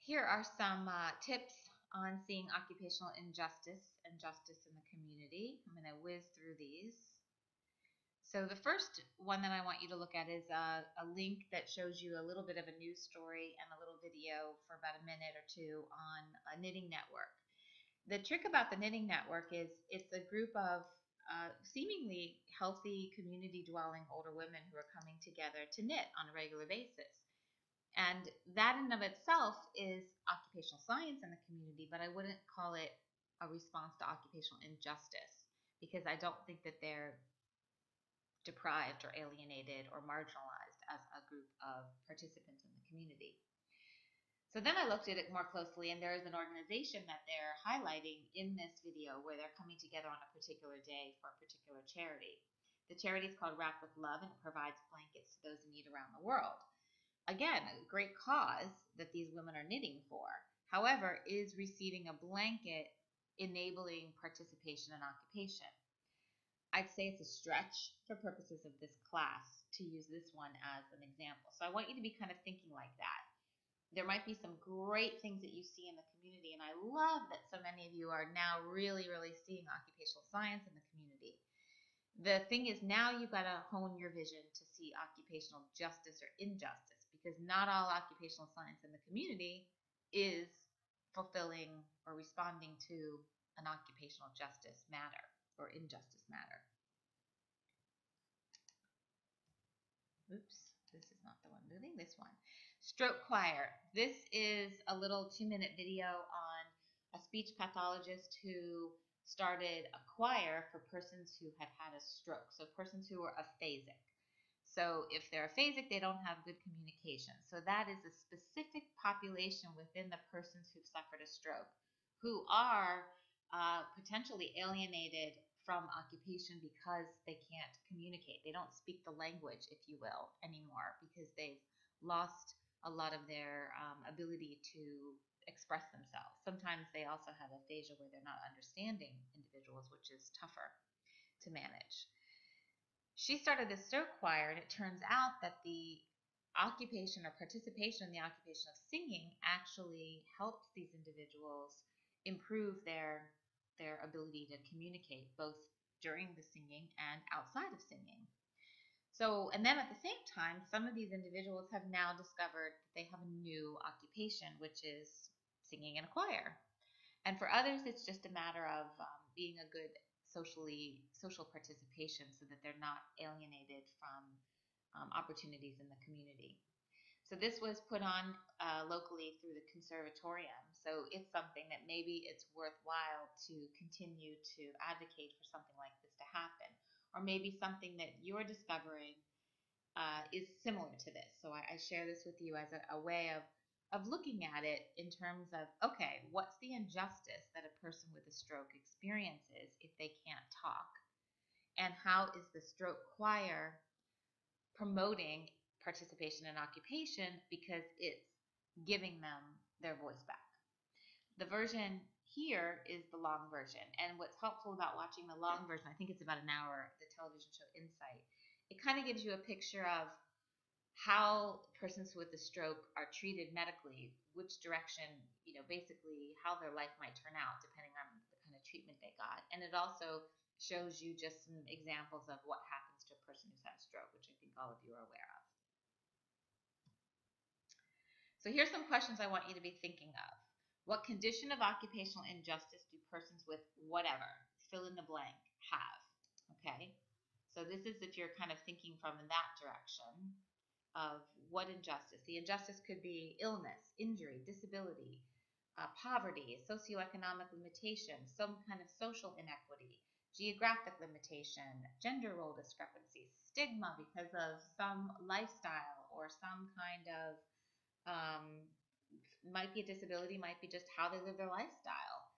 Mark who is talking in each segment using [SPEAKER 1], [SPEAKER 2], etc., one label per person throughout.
[SPEAKER 1] Here are some tips on seeing occupational injustice and justice in the community. I'm going to whiz through these. So the first one that I want you to look at is a link that shows you a little bit of a news story and a little video for about a minute or two on a knitting network. The trick about the knitting network is it's a group of seemingly healthy community dwelling older women who are coming together to knit on a regular basis. And that in and of itself is occupational science in the community, but I wouldn't call it a response to occupational injustice because I don't think that they're deprived or alienated or marginalized as a group of participants in the community. So then I looked at it more closely, and there is an organization that they're highlighting in this video where they're coming together on a particular day for a particular charity. The charity is called Wrap with Love, and it provides blankets to those in need around the world. Again, a great cause that these women are knitting for. However, is receiving a blanket enabling participation in occupation? I'd say it's a stretch for purposes of this class to use this one as an example. So I want you to be kind of thinking like that. There might be some great things that you see in the community, and I love that so many of you are now really seeing occupational science in the community. The thing is, now you've got to hone your vision to see occupational justice or injustice, because not all occupational science in the community is fulfilling or responding to an occupational justice matter or injustice matter. Oops, this is not the one moving, this one. Stroke choir. This is a little 2-minute video on a speech pathologist who started a choir for persons who had had a stroke, so persons who were aphasic. So if they're aphasic, they don't have good communication. So that is a specific population within the persons who've suffered a stroke who are potentially alienated from occupation because they can't communicate. They don't speak the language, if you will, anymore because they've lost a lot of their ability to express themselves. Sometimes they also have aphasia where they're not understanding individuals, which is tougher to manage. She started this stroke choir, and it turns out that the occupation or participation in the occupation of singing actually helps these individuals improve their ability to communicate both during the singing and outside of singing. So, and then at the same time, some of these individuals have now discovered that they have a new occupation, which is singing in a choir. And for others, it's just a matter of being a good social participation so that they're not alienated from opportunities in the community. So this was put on locally through the conservatorium. So it's something that maybe it's worthwhile to continue to advocate for something like this to happen. Or maybe something that you're discovering is similar to this. So I share this with you as a way of looking at it in terms of, okay, what's the injustice that a person with a stroke experiences if they can't talk? And how is the stroke choir promoting participation in occupation because it's giving them their voice back? The version here is the long version, and what's helpful about watching the long version, I think it's about an hour, the television show Insight, it kind of gives you a picture of how persons with a stroke are treated medically, which direction, basically how their life might turn out depending on the kind of treatment they got. And it also shows you just some examples of what happens to a person who's had a stroke, which I think all of you are aware of. So here's some questions I want you to be thinking of. What condition of occupational injustice do persons with whatever, fill in the blank, have? Okay, so this is if you're kind of thinking from in that direction of what injustice. The injustice could be illness, injury, disability, poverty, socioeconomic limitation, some kind of social inequity, geographic limitation, gender role discrepancies, stigma because of some lifestyle or some kind of might be a disability, might be just how they live their lifestyle,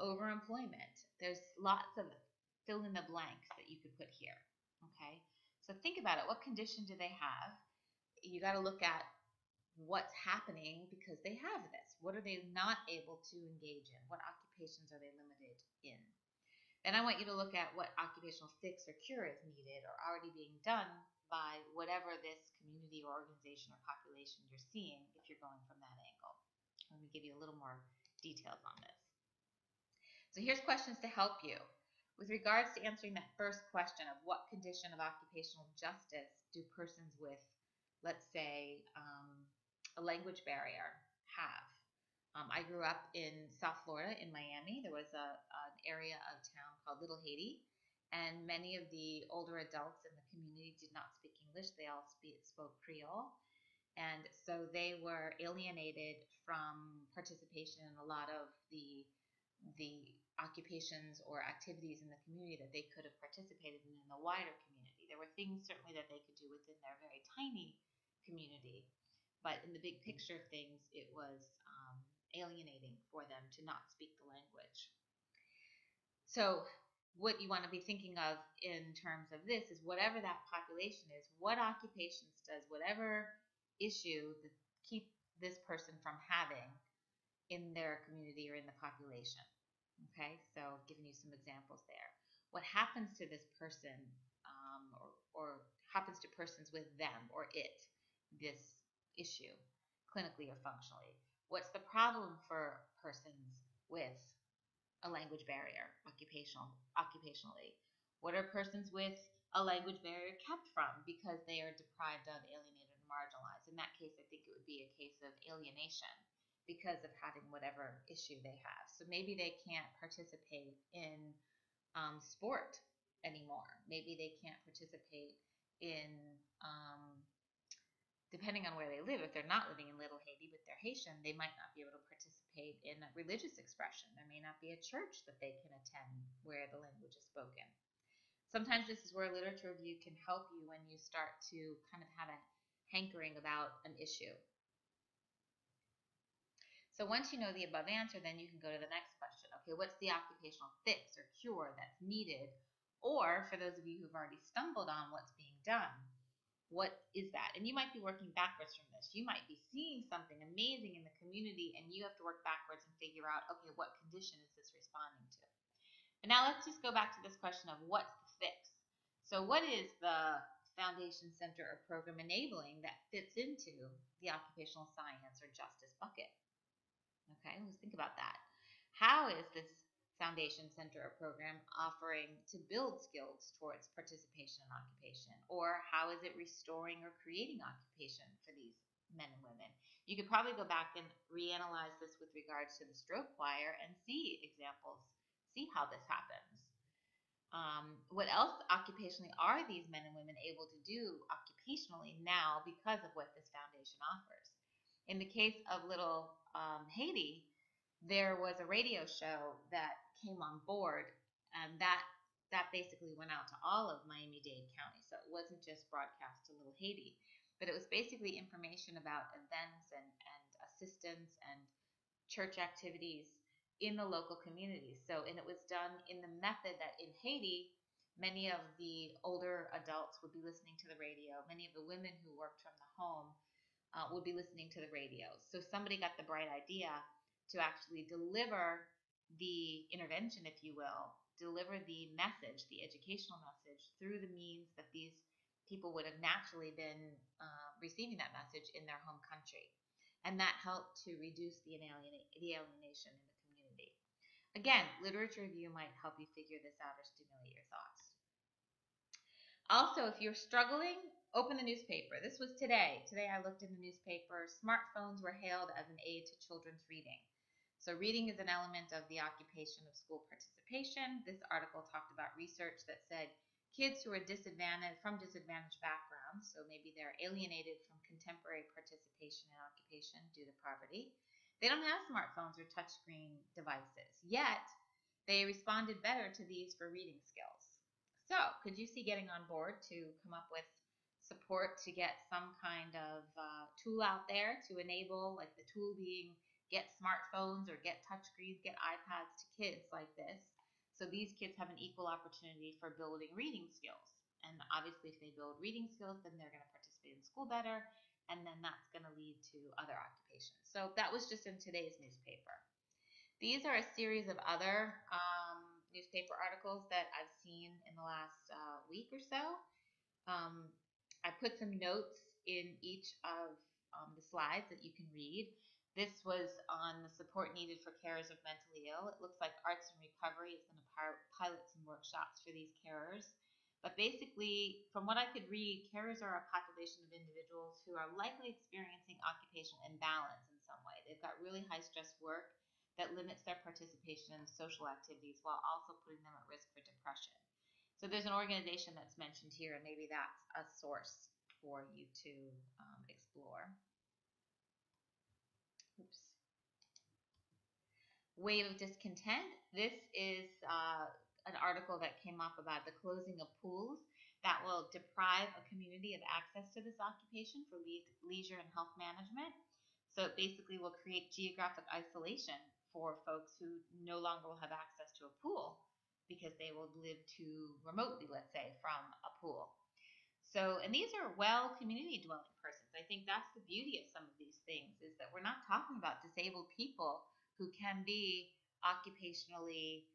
[SPEAKER 1] overemployment. There's lots of fill in the blanks that you could put here. Okay, so think about it. What condition do they have? You got to look at what's happening because they have this. What are they not able to engage in? What occupations are they limited in? Then I want you to look at what occupational fix or cure is needed or already being done by whatever this community or organization or population you're seeing if you're going from that angle. Let me give you a little more details on this. So here's questions to help you. With regards to answering that first question of what condition of occupational justice do persons with, let's say, a language barrier have? I grew up in South Florida, in Miami. There was an area of town called Little Haiti, and many of the older adults in the community did not speak English. They all spoke Creole, and so they were alienated from participation in a lot of the occupations or activities in the community that they could have participated in the wider community. There were things certainly that they could do within their very tiny community, but in the big picture of things, it was alienating for them to not speak the language. So what you want to be thinking of in terms of this is whatever that population is, what occupations does whatever issue that keep this person from having in their community or in the population. Okay, so giving you some examples there. What happens to this person or happens to persons with them or it, this issue, clinically or functionally? What's the problem for persons with a language barrier occupationally? What are persons with a language barrier kept from because they are deprived of, alienated, and marginalized? In that case, I think it would be a case of alienation because of having whatever issue they have. So maybe they can't participate in sport anymore. Maybe they can't participate in depending on where they live. If they're not living in Little Haiti, but they're Haitian, they might not be able to participate in religious expression. There may not be a church that they can attend where the language is spoken. Sometimes this is where literature review can help you when you start to kind of have a hankering about an issue. So once you know the above answer, then you can go to the next question. Okay, what's the occupational fix or cure that's needed? Or for those of you who've already stumbled on what's being done, what is that? And you might be working backwards from this. You might be seeing something amazing in the community and you have to work backwards and figure out, okay, what condition is this responding to? And now let's just go back to this question of what's the fix? So what is the foundation, center, or program enabling that fits into the occupational science or justice bucket? Okay, let's think about that. How is this foundation, center, or program offering to build skills towards participation in occupation? Or how is it restoring or creating occupation for these men and women? You could probably go back and reanalyze this with regards to the stroke choir and see examples, see how this happens. What else occupationally are these men and women able to do occupationally now because of what this foundation offers? In the case of Little Haiti, there was a radio show that came on board, and that basically went out to all of Miami-Dade County. So it wasn't just broadcast to Little Haiti, but it was basically information about events and assistance and church activities in the local communities. So, and it was done in the method that in Haiti, many of the older adults would be listening to the radio. Many of the women who worked from the home would be listening to the radio. So somebody got the bright idea to actually deliver the intervention, if you will, deliver the message, the educational message, through the means that these people would have naturally been receiving that message in their home country. And that helped to reduce the alienation in the community. Again, literature review might help you figure this out or stimulate your thoughts. Also, if you're struggling, open the newspaper. This was today. Today I looked in the newspaper. Smartphones were hailed as an aid to children's reading. So reading is an element of the occupation of school participation. This article talked about research that said kids who are from disadvantaged backgrounds, so maybe they're alienated from contemporary participation in occupation due to poverty. They don't have smartphones or touchscreen devices, yet they responded better to these for reading skills. So could you see getting on board to come up with support to get some kind of tool out there to enable, like the tool being get smartphones or get touchscreens, get iPads to kids like this. So these kids have an equal opportunity for building reading skills. And obviously if they build reading skills, then they're going to participate in school better, and then that's going to lead to other occupations. So that was just in today's newspaper. These are a series of other newspaper articles that I've seen in the last week or so. I put some notes in each of the slides that you can read. This was on the support needed for carers of mentally ill. It looks like Arts and Recovery is going to pilot some workshops for these carers. But basically, from what I could read, carers are a population of individuals who are likely experiencing occupational imbalance in some way. They've got really high stress work that limits their participation in social activities while also putting them at risk for depression. So there's an organization that's mentioned here, and maybe that's a source for you to explore. Oops. Wave of discontent. This is an article that came up about the closing of pools that will deprive a community of access to this occupation for leisure and health management. So it basically will create geographic isolation for folks who no longer will have access to a pool because they will live too remotely, let's say, from a pool. So, and these are well community dwelling persons. I think that's the beauty of some of these things is that we're not talking about disabled people who can be occupationally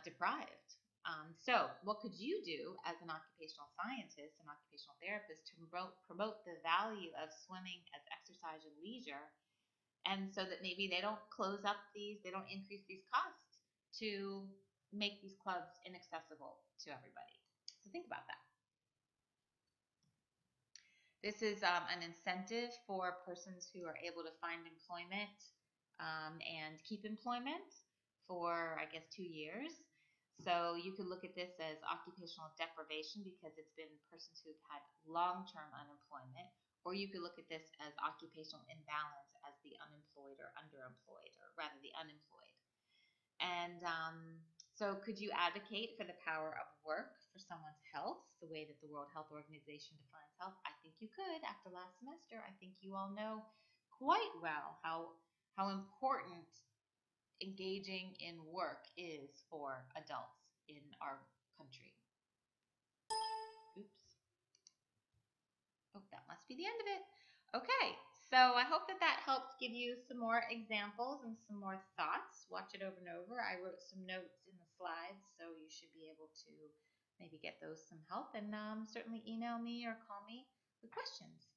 [SPEAKER 1] deprived. So, what could you do as an occupational scientist and occupational therapist to promote the value of swimming as exercise and leisure, and so that maybe they don't close up these, they don't increase these costs to make these clubs inaccessible to everybody. So, think about that. This is an incentive for persons who are able to find employment and keep employment for, I guess, 2 years. So you could look at this as occupational deprivation because it's been persons who've had long-term unemployment, or you could look at this as occupational imbalance as the unemployed or underemployed, or rather the unemployed. And so could you advocate for the power of work for someone's health, the way that the World Health Organization defines health? I think you could. After last semester, I think you all know quite well how important engaging in work is for adults in our country. Oops. Oh, that must be the end of it. Okay, so I hope that that helps give you some more examples and some more thoughts. Watch it over and over. I wrote some notes in the slides, so you should be able to maybe get those some help. And certainly email me or call me with questions.